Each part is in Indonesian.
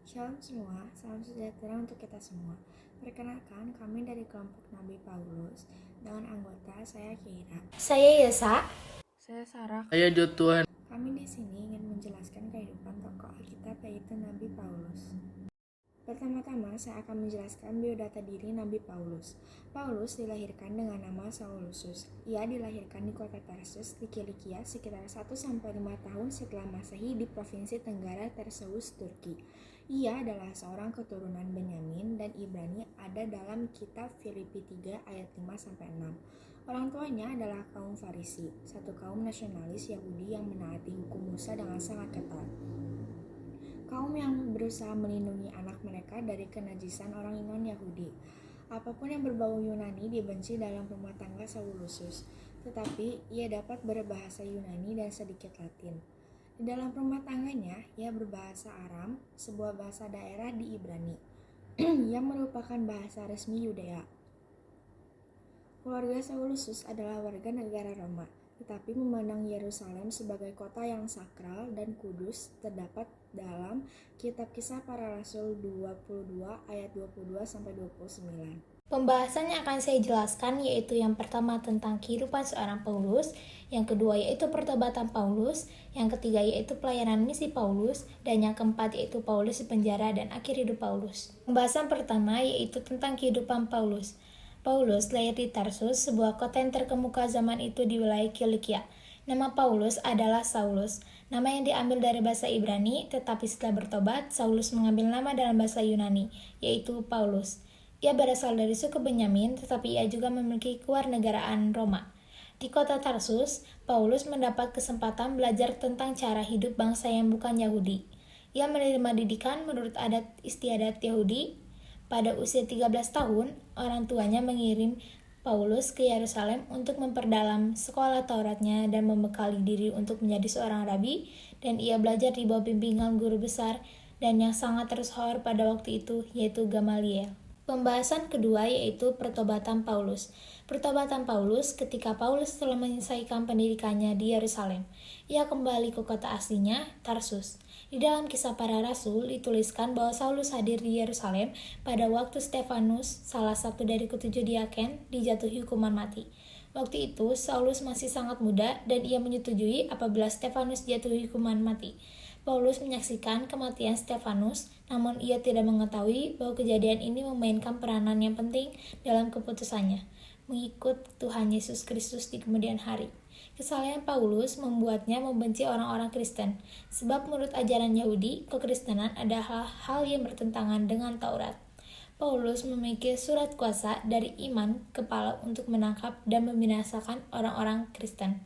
Shalom semua, salam sejahtera untuk kita semua. Perkenalkan, kami dari kelompok Nabi Paulus dengan anggota saya Kira. Saya Yesa. Saya Sarah. Saya Jotuan. Kami di sini ingin menjelaskan kehidupan tokoh Alkitab yaitu Nabi Paulus. Pertama-tama saya akan menjelaskan biodata diri Nabi Paulus. Paulus dilahirkan dengan nama Saulusus. Ia dilahirkan di kota Tarsus di Kilikia sekitar 1-5 tahun setelah Masehi di Provinsi Tenggara Terseus, Turki. Ia adalah seorang keturunan Benyamin dan Ibrani ada dalam kitab Filipi 3 ayat 5-6. Orang tuanya adalah kaum Farisi, satu kaum nasionalis Yahudi yang menaati hukum Musa dengan sangat ketat. Kaum yang berusaha melindungi anak mereka dari kenajisan orang non-Yahudi. Apapun yang berbau Yunani dibenci dalam rumah tangga Saulusus, tetapi ia dapat berbahasa Yunani dan sedikit Latin. Di dalam rumah tangganya, ia berbahasa Aram, sebuah bahasa daerah di Ibrani, yang merupakan bahasa resmi Yudea. Keluarga Saulusus adalah warga negara Roma, tetapi memandang Yerusalem sebagai kota yang sakral dan kudus terdapat dalam kitab Kisah Para Rasul 22 ayat 22-29. Pembahasan yang akan saya jelaskan yaitu yang pertama tentang kehidupan seorang Paulus, yang kedua yaitu pertobatan Paulus, yang ketiga yaitu pelayanan misi Paulus, dan yang keempat yaitu Paulus di penjara dan akhir hidup Paulus. Pembahasan pertama yaitu tentang kehidupan Paulus. Paulus lahir di Tarsus, sebuah kota yang terkemuka zaman itu di wilayah Kilikia. Nama Paulus adalah Saulus, nama yang diambil dari bahasa Ibrani, tetapi setelah bertobat, Saulus mengambil nama dalam bahasa Yunani, yaitu Paulus. Ia berasal dari suku Benyamin, tetapi ia juga memiliki kewarganegaraan Roma. Di kota Tarsus, Paulus mendapat kesempatan belajar tentang cara hidup bangsa yang bukan Yahudi. Ia menerima didikan menurut adat istiadat Yahudi. Pada usia 13 tahun, orang tuanya mengirim Paulus ke Yerusalem untuk memperdalam sekolah Tauratnya dan membekali diri untuk menjadi seorang rabi, dan ia belajar di bawah bimbingan guru besar dan yang sangat tersohor pada waktu itu, yaitu Gamaliel. Pembahasan kedua yaitu pertobatan Paulus. Pertobatan Paulus ketika Paulus telah menyelesaikan pendidikannya di Yerusalem. Ia kembali ke kota aslinya, Tarsus. Di dalam Kisah Para Rasul dituliskan bahwa Saulus hadir di Yerusalem pada waktu Stefanus, salah satu dari ketujuh diaken, dijatuhi hukuman mati. Waktu itu Saulus masih sangat muda dan ia menyetujui apabila Stefanus dijatuhi hukuman mati. Paulus menyaksikan kematian Stefanus, namun ia tidak mengetahui bahwa kejadian ini memainkan peranan yang penting dalam keputusannya mengikut Tuhan Yesus Kristus di kemudian hari. Kesalahan Paulus membuatnya membenci orang-orang Kristen, sebab menurut ajaran Yahudi, kekristenan adalah hal yang bertentangan dengan Taurat. Paulus memiliki surat kuasa dari iman kepala untuk menangkap dan membinasakan orang-orang Kristen.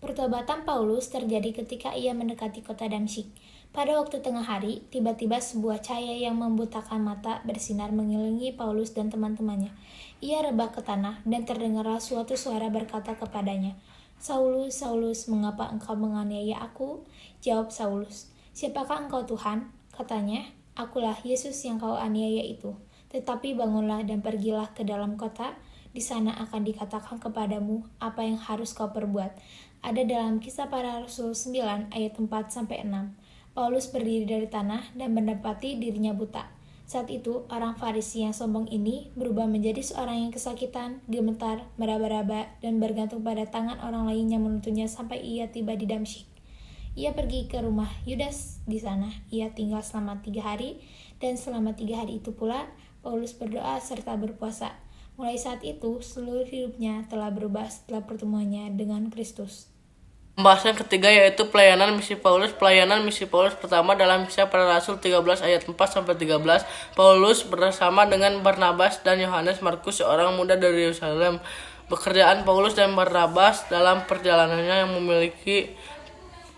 Pertobatan Paulus terjadi ketika ia mendekati kota Damsyik. Pada waktu tengah hari, tiba-tiba sebuah cahaya yang membutakan mata bersinar mengelilingi Paulus dan teman-temannya. Ia rebah ke tanah dan terdengarlah suatu suara berkata kepadanya, "Saulus, Saulus, mengapa engkau menganiaya aku?" Jawab Saulus, "Siapakah engkau Tuhan?" Katanya, "Akulah Yesus yang kau aniaya itu. Tetapi bangunlah dan pergilah ke dalam kota. Di sana akan dikatakan kepadamu apa yang harus kau perbuat." Ada dalam Kisah Para Rasul 9 ayat 4-6. Paulus berdiri dari tanah dan mendapati dirinya buta. Saat itu, orang Farisi yang sombong ini berubah menjadi seorang yang kesakitan, gemetar, meraba-raba, dan bergantung pada tangan orang lain yang menuntunnya sampai ia tiba di Damsyik. Ia pergi ke rumah Yudas. Di sana, ia tinggal selama 3 hari, dan selama 3 hari itu pula, Paulus berdoa serta berpuasa. Mulai saat itu, seluruh hidupnya telah berubah setelah pertemuannya dengan Kristus. Pembahasan ketiga yaitu pelayanan misi Paulus. Pelayanan misi Paulus pertama dalam Kisah Para Rasul 13 ayat 4-13. Paulus bersama dengan Barnabas dan Yohanes Markus, seorang muda dari Yerusalem. Pekerjaan Paulus dan Barnabas dalam perjalanannya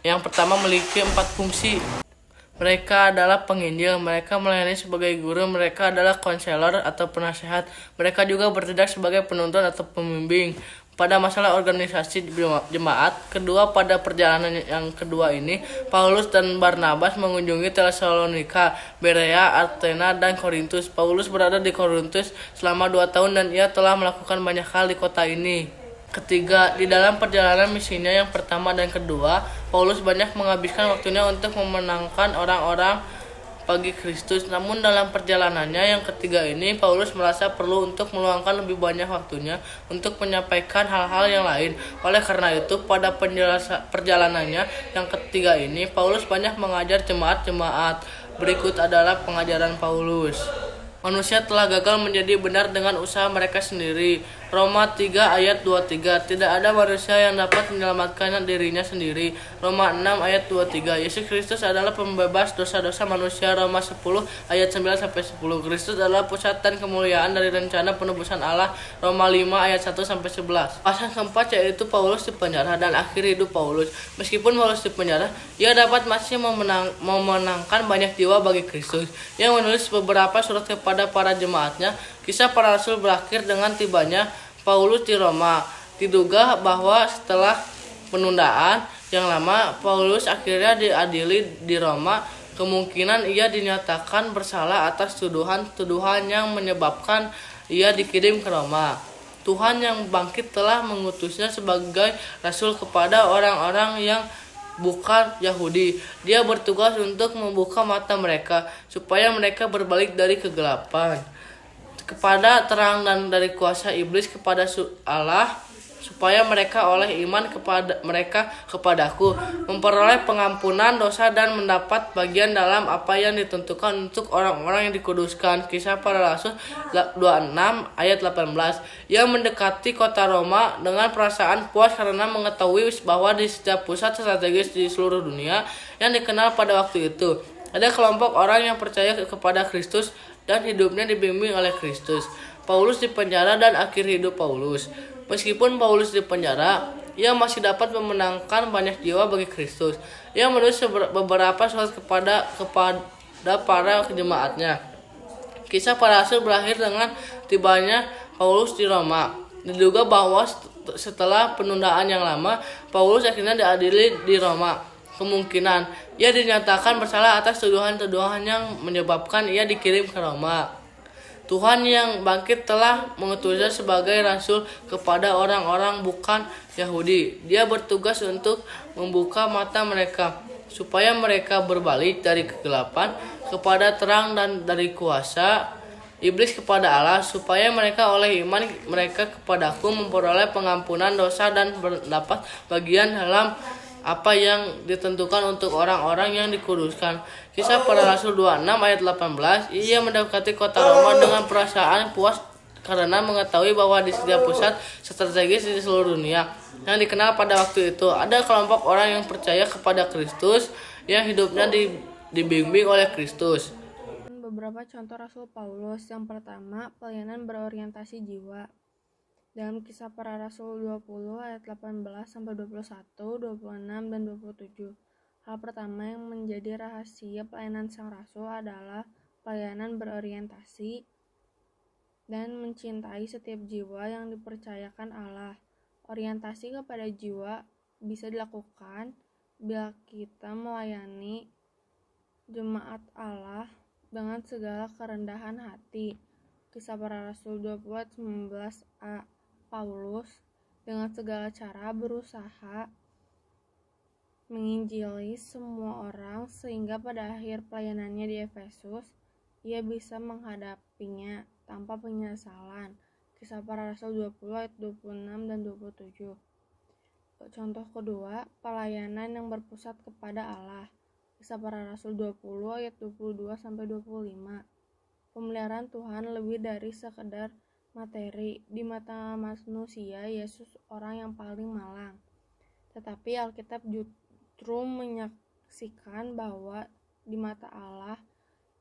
yang pertama memiliki 4 fungsi. Mereka adalah penginjil, mereka melayani sebagai guru, mereka adalah konselor atau penasehat, mereka juga bertindak sebagai penuntun atau pembimbing pada masalah organisasi jemaat. Kedua, pada perjalanan yang kedua ini, Paulus dan Barnabas mengunjungi Tesalonika, Berea, Athena, dan Korintus. Paulus berada di Korintus selama 2 tahun dan ia telah melakukan banyak hal di kota ini. Ketiga, di dalam perjalanan misinya yang pertama dan kedua, Paulus banyak menghabiskan waktunya untuk memenangkan orang-orang bagi Kristus. Namun dalam perjalanannya yang ketiga ini, Paulus merasa perlu untuk meluangkan lebih banyak waktunya untuk menyampaikan hal-hal yang lain. Oleh karena itu, pada perjalanannya yang ketiga ini, Paulus banyak mengajar jemaat-jemaat. Berikut adalah pengajaran Paulus. Manusia telah gagal menjadi benar dengan usaha mereka sendiri. Roma 3 ayat 23. Tidak ada manusia yang dapat menyelamatkan dirinya sendiri. Roma 6 ayat 23. Yesus Kristus adalah pembebas dosa-dosa manusia. Roma 10 ayat 9-10. Kristus adalah pusat dan kemuliaan dari rencana penebusan Allah. Roma 5 ayat 1-11. Pasal keempat yaitu Paulus di penjara dan akhir hidup Paulus. Meskipun Paulus di penjara, ia dapat masih memenangkan banyak jiwa bagi Kristus. Ia menulis beberapa surat kepada para jemaatnya. Kisah para rasul berakhir dengan tibanya Paulus di Roma. Diduga bahwa setelah penundaan yang lama, Paulus akhirnya diadili di Roma. Kemungkinan ia dinyatakan bersalah atas tuduhan-tuduhan yang menyebabkan ia dikirim ke Roma. Tuhan yang bangkit telah mengutusnya sebagai rasul kepada orang-orang yang bukan Yahudi. Dia bertugas untuk membuka mata mereka supaya mereka berbalik dari kegelapan kepada terang dan dari kuasa iblis kepada Allah, supaya mereka oleh iman kepadaku memperoleh pengampunan dosa dan mendapat bagian dalam apa yang ditentukan untuk orang-orang yang dikuduskan. Kisah para Rasul 26 ayat 18. Ia mendekati kota Roma dengan perasaan puas karena mengetahui bahwa di setiap pusat strategis di seluruh dunia yang dikenal pada waktu itu, ada kelompok orang yang percaya kepada Kristus dan hidupnya dibimbing oleh Kristus. Paulus di penjara dan akhir hidup Paulus. Meskipun Paulus di penjara, ia masih dapat memenangkan banyak jiwa bagi Kristus. Ia menulis beberapa surat kepada para jemaatnya. Kisah para rasul berakhir dengan tibanya Paulus di Roma. Diduga bahwa setelah penundaan yang lama, Paulus akhirnya diadili di Roma. Kemungkinan ia dinyatakan bersalah atas tuduhan-tuduhan yang menyebabkan ia dikirim ke Roma. Tuhan yang bangkit telah mengutusnya sebagai rasul kepada orang-orang bukan Yahudi. Dia bertugas untuk membuka mata mereka supaya mereka berbalik dari kegelapan kepada terang dan dari kuasa iblis kepada Allah, supaya mereka oleh iman mereka kepadaku memperoleh pengampunan dosa dan mendapat bagian dalam apa yang ditentukan untuk orang-orang yang dikuduskan. Kisah para Rasul 26 ayat 18. Ia mendekati kota Roma dengan perasaan puas karena mengetahui bahwa di setiap pusat strategis di seluruh dunia yang dikenal pada waktu itu, ada kelompok orang yang percaya kepada Kristus yang hidupnya dibimbing oleh Kristus. Beberapa contoh Rasul Paulus. Yang pertama, pelayanan berorientasi jiwa. Dalam Kisah Para Rasul 20 ayat 18-21, 26, dan 27. Hal pertama yang menjadi rahasia pelayanan sang rasul adalah pelayanan berorientasi dan mencintai setiap jiwa yang dipercayakan Allah. Orientasi kepada jiwa bisa dilakukan bila kita melayani jemaat Allah dengan segala kerendahan hati. Kisah Para Rasul 20 ayat 19a. Paulus dengan segala cara berusaha menginjili semua orang sehingga pada akhir pelayanannya di Efesus ia bisa menghadapinya tanpa penyesalan. Kisah Para Rasul 20 ayat 26 dan 27. Contoh kedua, pelayanan yang berpusat kepada Allah. Kisah Para Rasul 20 ayat 22-25. Pemeliharaan Tuhan lebih dari sekedar materi. Di mata manusia, Yesus orang yang paling malang. Tetapi Alkitab justru menyaksikan bahwa di mata Allah,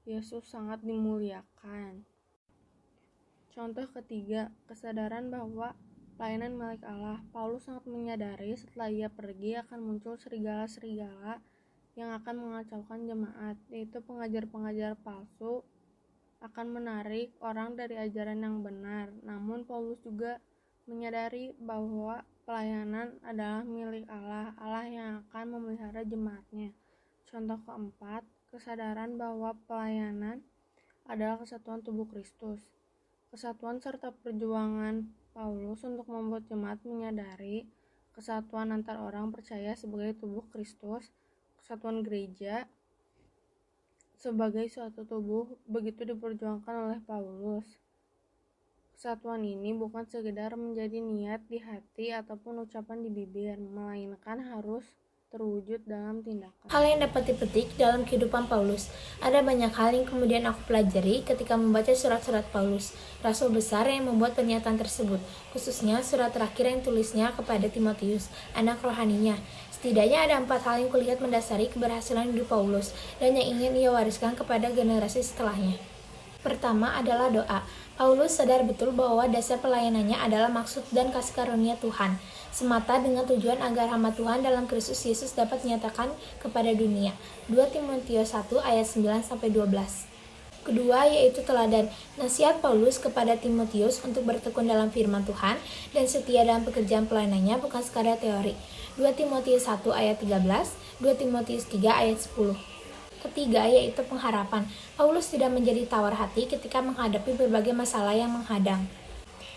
Yesus sangat dimuliakan. Contoh ketiga, kesadaran bahwa pelayanan milik Allah. Paulus sangat menyadari setelah ia pergi akan muncul serigala-serigala yang akan mengacaukan jemaat, yaitu pengajar-pengajar palsu akan menarik orang dari ajaran yang benar. Namun Paulus juga menyadari bahwa pelayanan adalah milik Allah, Allah yang akan memelihara jemaatnya. Contoh keempat, kesadaran bahwa pelayanan adalah kesatuan tubuh Kristus. Kesatuan serta perjuangan Paulus untuk membuat jemaat menyadari kesatuan antar orang percaya sebagai tubuh Kristus, kesatuan gereja, sebagai suatu tubuh begitu diperjuangkan oleh Paulus. Kesatuan ini bukan sekedar menjadi niat di hati ataupun ucapan di bibir, melainkan harus terwujud dalam tindakan. Hal yang dapat dipetik dalam kehidupan Paulus. Ada banyak hal yang kemudian aku pelajari ketika membaca surat-surat Paulus, rasul besar yang membuat pernyataan tersebut, khususnya surat terakhir yang tulisnya kepada Timotius, anak rohaninya. Setidaknya ada 4 hal yang kulihat mendasari keberhasilan hidup Paulus dan yang ingin ia wariskan kepada generasi setelahnya. Pertama adalah doa. Paulus sadar betul bahwa dasar pelayanannya adalah maksud dan kasih karunia Tuhan, semata dengan tujuan agar hamba Tuhan dalam Kristus Yesus dapat dinyatakan kepada dunia. 2 Timotius 1 ayat 9-12. Kedua yaitu teladan. Nasihat Paulus kepada Timotius untuk bertekun dalam firman Tuhan dan setia dalam pekerjaan pelayanannya bukan sekadar teori. 2 Timotius 1 ayat 13, 2 Timotius 3 ayat 10. Ketiga yaitu pengharapan. Paulus tidak menjadi tawar hati ketika menghadapi berbagai masalah yang menghadang.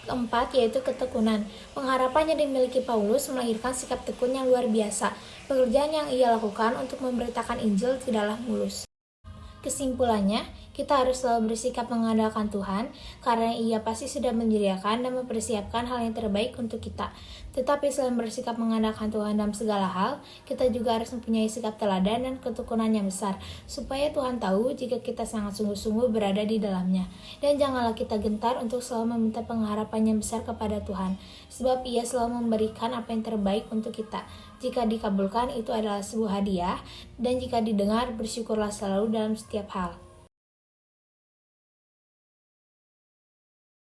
Keempat yaitu ketekunan. Pengharapan yang dimiliki Paulus melahirkan sikap tekun yang luar biasa. Pekerjaan yang ia lakukan untuk memberitakan Injil tidaklah mulus. Kesimpulannya, kita harus selalu bersikap mengandalkan Tuhan karena Ia pasti sudah menyediakan dan mempersiapkan hal yang terbaik untuk kita. Tetapi selain bersikap mengandalkan Tuhan dalam segala hal, kita juga harus mempunyai sikap teladan dan ketekunan yang besar, supaya Tuhan tahu jika kita sangat sungguh-sungguh berada di dalamnya. Dan janganlah kita gentar untuk selalu meminta pengharapan yang besar kepada Tuhan, sebab Ia selalu memberikan apa yang terbaik untuk kita. Jika dikabulkan, itu adalah sebuah hadiah, dan jika didengar, bersyukurlah selalu dalam setiap hal.